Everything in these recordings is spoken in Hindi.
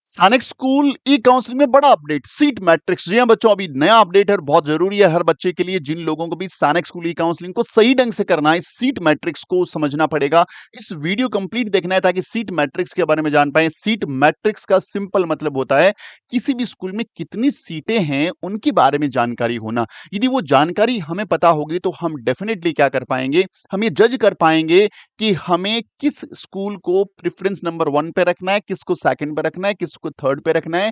सैनिक स्कूल ई काउंसलिंग में बड़ा अपडेट सीट मैट्रिक्स। जी हाँ बच्चों, अभी नया अपडेट है, बहुत जरूरी है हर बच्चे के लिए। जिन लोगों को भी सैनिक स्कूल ई काउंसलिंग को सही ढंग से करना है, सीट मैट्रिक्स को समझना पड़ेगा। इस वीडियो कंप्लीट देखना है ताकि सीट मैट्रिक्स के बारे में जान पाए। सीट मैट्रिक्स का सिंपल मतलब होता है किसी भी स्कूल में कितनी सीटें हैं उनके बारे में जानकारी होना। यदि वो जानकारी हमें पता होगी तो हम डेफिनेटली क्या कर पाएंगे, हम ये जज कर पाएंगे कि हमें किस स्कूल को प्रेफरेंस नंबर 1 पे रखना है, किसको सेकंड पे रखना है, किसको थर्ड पे रखना है,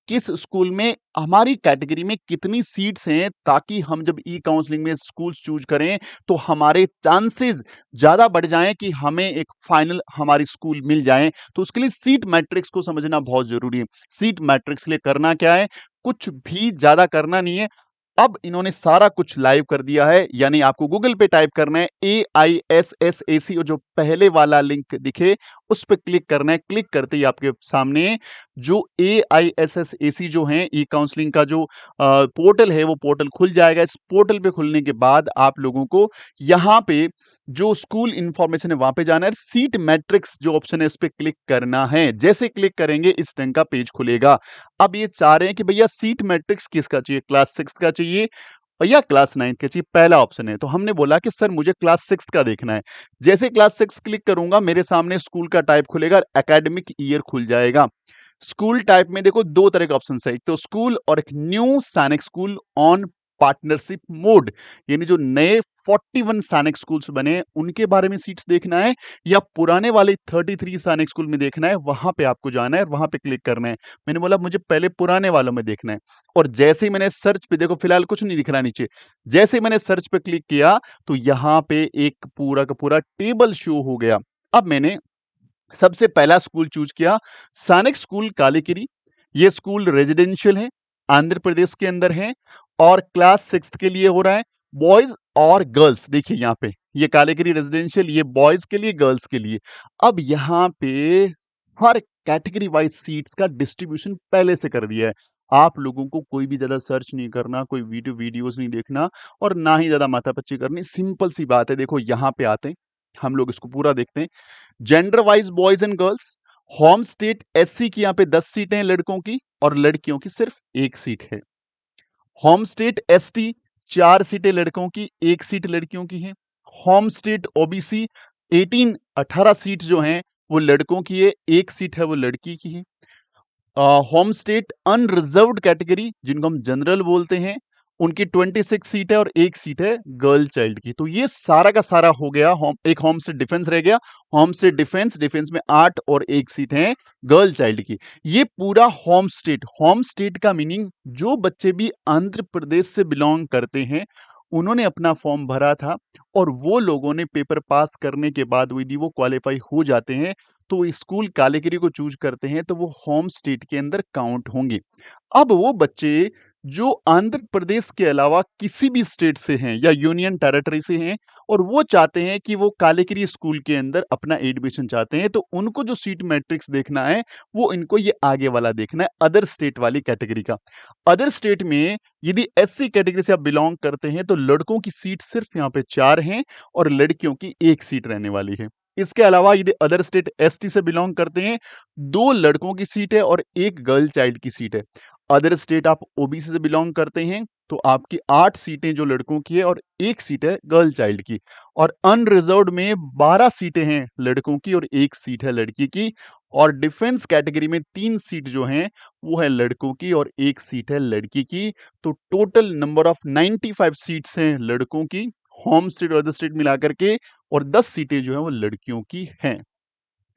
किस स्कूल में हमारी कैटेगरी में कितनी सीट्स हैं, ताकि हम जब ई काउंसलिंग में स्कूल्स चूज करें तो हमारे चांसेस ज्यादा बढ़ जाएं कि हमें एक फाइनल हमारी स्कूल मिल जाए। तो उसके लिए सीट मैट्रिक्स को समझना बहुत जरूरी है। सीट मैट्रिक्स के लिए करना क्या है, कुछ भी ज्यादा करना नहीं है। अब इन्होंने सारा कुछ लाइव कर दिया है, यानी आपको गूगल पे टाइप करना है AISSAC और जो पहले वाला लिंक दिखे उस पर क्लिक करना है। क्लिक करते ही आपके सामने जो AISSAC जो है ई काउंसलिंग का जो पोर्टल है वो पोर्टल खुल जाएगा। इस पोर्टल पे खुलने के बाद आप लोगों को यहाँ पे जो स्कूल इंफॉर्मेशन है वहां पे जाना है। सीट मैट्रिक्स जो ऑप्शन है इस पे क्लिक करना है। जैसे क्लिक करेंगे इस ढंग का पेज खुलेगा। अब ये चाह रहे हैं कि भैया सीट मैट्रिक्स किसका चाहिए, क्लास 6 का चाहिए या क्लास 9 का चाहिए, पहला ऑप्शन है। तो हमने बोला कि सर मुझे क्लास 6 का देखना है। जैसे क्लास 6 क्लिक करूंगा मेरे सामने स्कूल का टाइप खुलेगा, एकेडमिक ईयर खुल जाएगा। स्कूल टाइप में देखो दो तरह के ऑप्शन है, एक तो स्कूल और एक न्यू सैनिक स्कूल ऑन पार्टनरशिप मोड। यानी जो नए 41 सैनिक स्कूल्स बने उनके बारे में सीट्स देखना है, या पुराने वाले 33 सैनिक स्कूल में देखना है, वहां पे आपको जाना है और वहां पे क्लिक करना है। मैंने बोला मुझे पहले पुराने वालों में देखना है। और जैसे ही मैंने सर्च पे, देखो फिलहाल कुछ नहीं दिख रहा नीचे, जैसे ही मैंने सर्च पे क्लिक किया तो यहां पे एक पूरा का पूरा टेबल शो हो गया। अब मैंने सबसे पहला स्कूल चूज किया, सैनिक स्कूल कालीकिरी। ये स्कूल रेजिडेंशियल है, आंध्र प्रदेश के अंदर है और क्लास 6 के लिए हो रहा है, बॉयज और गर्ल्स। देखिए यहाँ पे ये कालीकिरी रेजिडेंशियल, ये बॉयज के लिए, गर्ल्स के लिए। अब यहाँ पे हर कैटेगरी वाइज सीट्स का डिस्ट्रीब्यूशन पहले से कर दिया है। आप लोगों को कोई भी ज्यादा सर्च नहीं करना, कोई वीडियोस नहीं देखना और ना ही ज्यादा माथापच्ची करनी। सिंपल सी बात है। देखो यहाँ पे आते हैं, हम लोग इसको पूरा देखते हैं। Gender wise boys and girls, home state SC की यहाँ पे 10 सीटें हैं लड़कों की, और लड़कियों की सिर्फ 1 सीट है। होम स्टेट ST 4 सीटें लड़कों की, 1 सीट लड़कियों की है। होम स्टेट OBC 18 सीट जो हैं वो लड़कों की है, 1 सीट है वो लड़की की है। होम स्टेट अनरिजर्व्ड कैटेगरी जिनको हम जनरल बोलते हैं, उनकी 26 सीट है और 1 सीट है गर्ल चाइल्ड की। तो ये सारा का सारा हो गया। एक होम स्टेट डिफेंस रह गया। होम स्टेट डिफेंस, डिफेंस में 8 और 1 सीट है गर्ल चाइल्ड की। ये पूरा होम स्टेट का मीनिंग जो बच्चे भी आंध्र प्रदेश से बिलोंग करते हैं उन्होंने अपना फॉर्म भरा था और वो लोगों ने पेपर पास करने के बाद यदि वो क्वालिफाई हो जाते हैं तो स्कूल कालीगिरी को चूज करते हैं तो वो होम स्टेट के अंदर काउंट होंगे। अब वो बच्चे जो आंध्र प्रदेश के अलावा किसी भी स्टेट से हैं या यूनियन टेरिटरी से हैं और वो चाहते हैं कि वो कालीगिरी स्कूल के अंदर अपना एडमिशन चाहते हैं, तो उनको जो सीट मैट्रिक्स देखना है वो इनको ये आगे वाला देखना है, अदर स्टेट वाली कैटेगरी का। अदर स्टेट में यदि SC कैटेगरी से आप बिलोंग करते हैं तो लड़कों की सीट सिर्फ यहाँ पे 4 हैं और लड़कियों की 1 सीट रहने वाली है। इसके अलावा यदि अदर स्टेट ST से बिलोंग करते हैं, 2 लड़कों की सीट है और 1 गर्ल चाइल्ड की सीट है। अदर स्टेट आप OBC से बिलोंग करते हैं तो आपकी 8 सीटें जो लड़कों की है और 1 सीट है गर्ल चाइल्ड की। और अनरिजर्व्ड में 12 सीटें हैं लड़कों की और 1 सीट है लड़की की। और डिफेंस कैटेगरी में 3 सीट जो हैं वो है लड़कों की और 1 सीट है लड़की की। तो टोटल नंबर ऑफ 95 सीट्स हैं लड़कों की, होम स्टेट और अदर स्टेट मिलाकर के, और 10 सीटें जो हैं वो लड़कियों की हैं।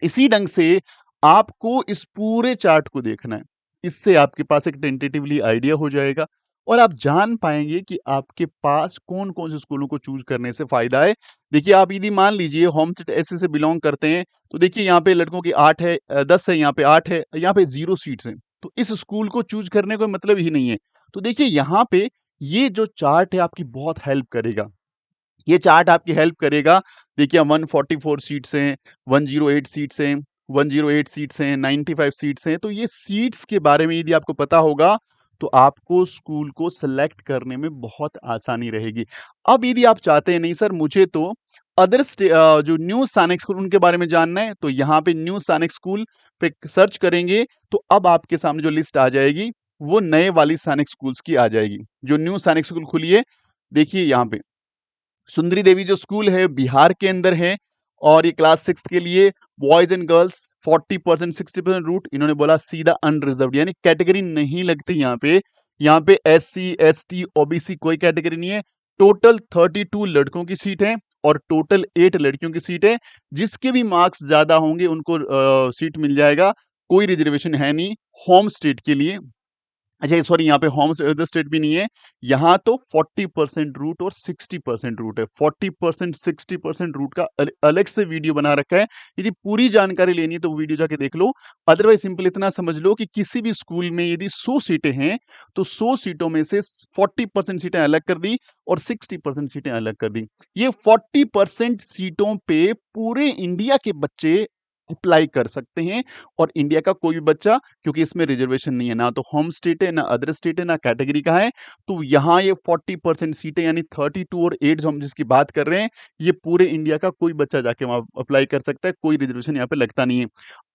इसी ढंग से आपको इस पूरे चार्ट को देखना है। इससे आपके पास एक टेंटेटिवली आइडिया हो जाएगा और आप जान पाएंगे कि आपके पास कौन कौन से स्कूलों को चूज करने से फायदा है। देखिए आप यदि मान लीजिए होम स्टेट SC से बिलोंग करते हैं तो देखिए यहाँ पे लड़कों की 8 है, 10 है, यहाँ पे 8 है, यहाँ पे 0 सीट्स हैं। तो इस स्कूल को चूज करने का मतलब ही नहीं है। तो देखिए यहाँ पे ये जो चार्ट है आपकी बहुत हेल्प करेगा। ये चार्ट आपकी हेल्प करेगा। देखिए 144 सीट्स हैं, 108 सीट्स हैं, 108 सीट्स हैं, 95 सीट्स हैं। तो ये सीट्स के बारे में यदि आपको पता होगा तो आपको स्कूल को सिलेक्ट करने में बहुत आसानी रहेगी। अब यदि आप चाहते हैं नहीं सर मुझे तो अदर जो न्यू सैनिक स्कूल उनके बारे में जानना है तो यहाँ पे न्यू सैनिक स्कूल पे सर्च करेंगे तो अब आपके सामने जो लिस्ट आ जाएगी वो नए वाली सैनिक स्कूल्स की आ जाएगी। जो न्यू सैनिक स्कूल खुली है, देखिए यहाँ पे सुंदरी देवी जो स्कूल है बिहार के अंदर है और ये क्लास 6 के लिए बॉयज एंड गर्ल्स 40% 60% रूट, इन्होंने बोला सीधा अनरिजर्व्ड यानी कैटेगरी नहीं लगती यहाँ पे SC ST OBC कोई कैटेगरी नहीं है। टोटल 32 लड़कों की सीट है और टोटल 8 लड़कियों की सीट है। जिसके भी मार्क्स ज्यादा होंगे उनको सीट मिल जाएगा, कोई रिजर्वेशन है नहीं होम स्टेट के लिए। अच्छा सॉरी, यहाँ पे होम अदर स्टेट भी नहीं है। यहाँ तो 40% रूट और 60% रूट है। 40% 60% रूट का अलग से वीडियो बना रखा है। यदि पूरी जानकारी लेनी है तो वो वीडियो जाके देख लो। अदरवाइज सिंपल इतना समझ लो कि किसी भी स्कूल में यदि 100 सीटें हैं तो 100 सीटों में से 40% सीटें अलग कर दी और 60% सीटें अलग कर दी। ये 40% सीटों पे पूरे इंडिया के बच्चे अप्लाई कर सकते हैं और इंडिया का कोई भी बच्चा, क्योंकि इसमें रिजर्वेशन नहीं है, ना तो होम स्टेट है, ना अदर स्टेट है, ना कैटेगरी का है, तो यहाँ ये 40% सीटें यानी 32 और 8 जो हम जिसकी बात कर रहे हैं, ये पूरे इंडिया का कोई बच्चा जाके वहां अप्लाई कर सकता है, कोई रिजर्वेशन यहाँ पे लगता नहीं है।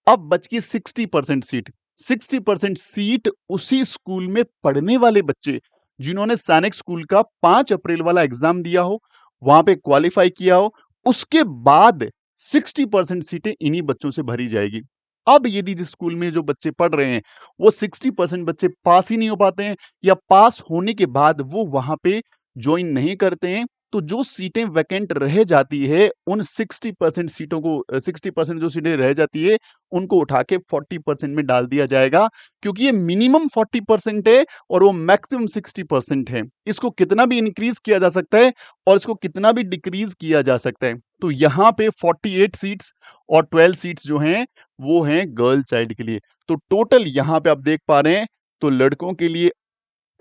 अब बच गई 60% सीट। 60% सीट उसी स्कूल में पढ़ने वाले बच्चे जिन्होंने सैनिक स्कूल का 5 अप्रैल वाला एग्जाम दिया हो, वहां पे क्वालिफाई किया हो, उसके बाद 60% सीटें इन्हीं बच्चों से भरी जाएगी। अब यदि जिस स्कूल में जो बच्चे पढ़ रहे हैं वो 60% बच्चे पास ही नहीं हो पाते हैं या पास होने के बाद वो वहां पे ज्वाइन नहीं करते हैं, तो जो सीटें वैकेंट रह जाती है उन 60% सीटों को 60% जो सीटें रह जाती है उनको उठा के 40% में डाल दिया जाएगा, क्योंकि ये मिनिमम 40% है और वो मैक्सिमम 60% है। इसको कितना भी इंक्रीज किया जा सकता है और इसको कितना भी डिक्रीज किया जा सकता है। तो यहाँ पे 48 सीट्स और 12 सीट्स जो हैं वो हैं गर्ल चाइल्ड के लिए। तो टोटल यहाँ पे आप देख पा रहे हैं, तो लड़कों के लिए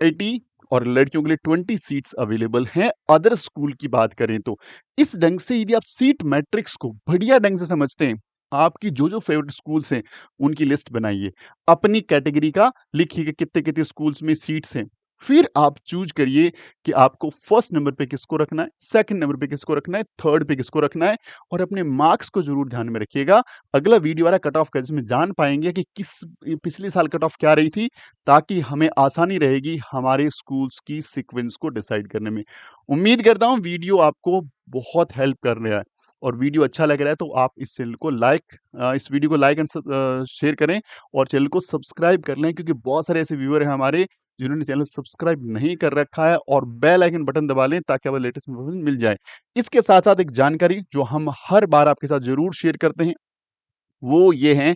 80 और लड़कियों के लिए 20 सीट्स अवेलेबल हैं। अदर स्कूल की बात करें तो इस ढंग से यदि आप सीट मैट्रिक्स को बढ़िया ढंग से समझते हैं, आपकी जो जो फेवरेट स्कूल्स हैं उनकी लिस्ट बनाइए, अपनी कैटेगरी का लिखिए कि कितने कितने स्कूल्स में सीट्स हैं, फिर आप चूज करिए कि आपको फर्स्ट नंबर पे किसको रखना है, सेकंड नंबर पे किसको रखना है, थर्ड पे किसको रखना है, और अपने मार्क्स को जरूर ध्यान में रखिएगा। अगला वीडियो वाला कट ऑफ का जिसमें जान पाएंगे कि किस पिछले साल कट ऑफ क्या रही थी, ताकि हमें आसानी रहेगी हमारे स्कूल्स की सीक्वेंस को डिसाइड करने में। उम्मीद करता हूँ वीडियो आपको बहुत हेल्प कर रहा है, और वीडियो अच्छा लग रहा है तो आप इस चैनल को इस वीडियो को लाइक एंड शेयर करें और चैनल को सब्सक्राइब कर लें, क्योंकि बहुत सारे ऐसे व्यूअर हैं हमारे जिन्होंने चैनल सब्सक्राइब नहीं कर रखा है, और बेल आइकन बटन दबा लें ताकि आपको लेटेस्ट इन्फॉर्मेशन मिल जाए। इसके साथ साथ एक जानकारी जो हम हर बार आपके साथ जरूर शेयर करते हैं वो ये है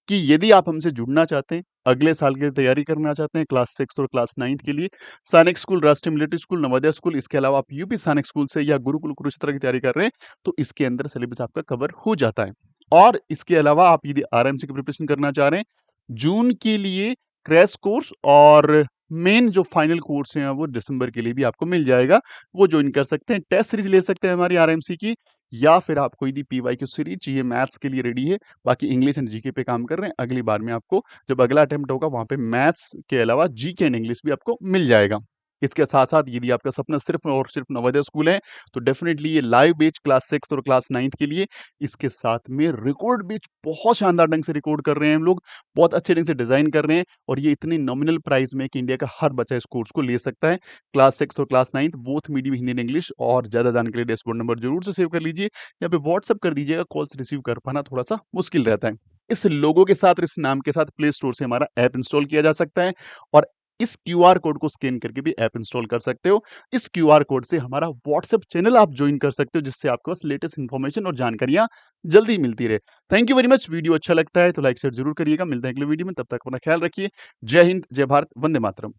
कि यदि आप हमसे जुड़ना चाहते हैं, अगले साल के लिए तैयारी करना चाहते हैं क्लास 6 और क्लास 9 के लिए, सैनिक स्कूल, राष्ट्रीय मिलिट्री स्कूल, नवोदय स्कूल, इसके अलावा आप यूपी सैनिक स्कूल से या गुरुकुल कुरुक्षेत्र की तैयारी कर रहे हैं, तो इसके अंदर सिलेबस आपका कवर हो जाता है। और इसके अलावा आप यदि आरएमसी की प्रिपरेशन करना चाह रहे हैं, जून के लिए क्रैश कोर्स और मेन जो फाइनल कोर्स हैं वो दिसंबर के लिए भी आपको मिल जाएगा, वो ज्वाइन कर सकते हैं। टेस्ट सीरीज ले सकते हैं हमारी आरएमसी की, या फिर आपको यदि पीवाईक्यू सीरीज चाहिए मैथ्स के लिए रेडी है, बाकी इंग्लिश एंड जीके पे काम कर रहे हैं। अगली बार में आपको जब अगला अटेम्प्ट होगा वहां पे मैथ्स के अलावा जीके एंड इंग्लिश भी आपको मिल जाएगा। इसके साथ साथ यदि आपका सपना सिर्फ और सिर्फ नवोदय स्कूल है तो डेफिनेटली ये लाइव बैच क्लास 6 और क्लास 9 के लिए, इसके साथ में रिकॉर्ड बैच बहुत शानदार ढंग से रिकॉर्ड कर रहे हैं हम लोग, बहुत अच्छे ढंग से डिजाइन कर रहे हैं, और ये इतनी नॉमिनल प्राइस में कि इंडिया का हर बच्चा इस कोर्स को ले सकता है। क्लास 6 और class 9 both medium Hindi and English. और ज्यादा जानने के लिए डैशबोर्ड नंबर जरूर से सेव कर लीजिए, या पे व्हाट्सअप कर दीजिएगा, कॉल्स रिसीव कर पाना थोड़ा सा मुश्किल रहता है। इस लोगो के साथ और इस नाम के साथ प्ले स्टोर से हमारा ऐप इंस्टॉल किया जा सकता है, और इस क्यूआर कोड को स्कैन करके भी ऐप इंस्टॉल कर सकते हो। इस क्यूआर कोड से हमारा व्हाट्सएप चैनल आप ज्वाइन कर सकते हो, जिससे आपके पास लेटेस्ट इन्फॉर्मेशन और जानकारियां जल्दी मिलती रहे। Thank you very much. Video अच्छा लगता है तो लाइक शेयर जरूर करिएगा। मिलते हैं अगले वीडियो में, तब तक अपना ख्याल रखिए। जय हिंद, जय भारत, वंदे मातरम।